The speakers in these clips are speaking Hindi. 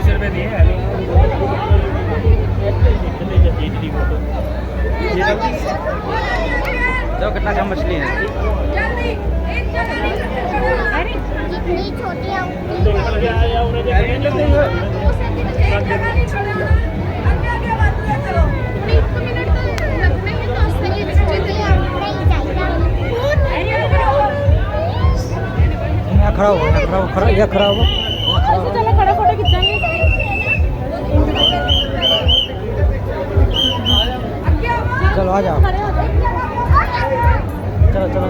₹20 दिए। हेलो तो कितना कम मछली है। जितनी छोटी है खड़ा हो खड़ा या खड़ा हो। चलो खड़ा फोटो खिंचाएंगे। चलो आ जाओ। चलो चलो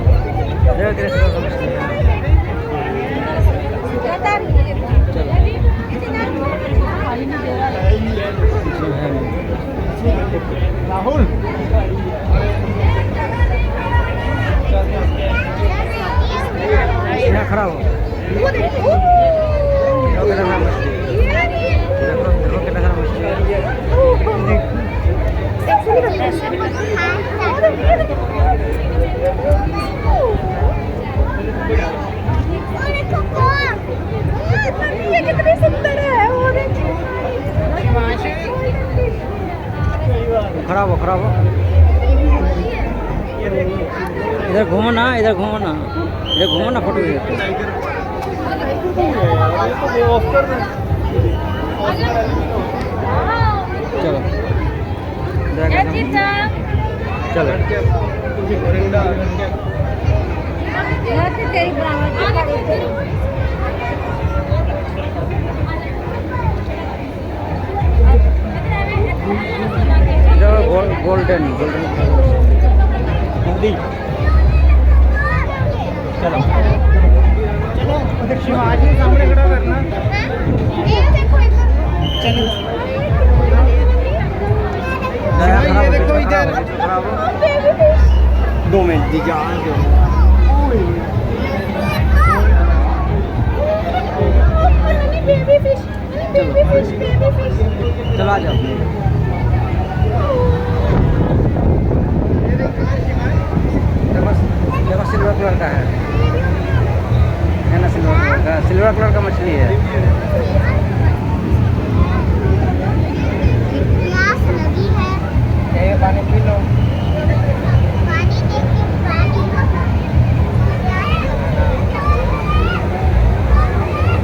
राहुल यहाँ खड़ा हो। देखो कितना सारा मछली ये कितनी सुंदर है। खड़ा हो खड़ा हो। इधर घूमो ना इधर घूमो ना फोटो चलो चलो गोल्डन हिंदी। चलो चलो शिवाजी सामने खड़ा करना। चलो ये देखो इधर 2 मिनट दीजिए। चलो आ जाओ। देखो सिल्वर कलर का है ना, सिल्वर कलर का मछली है।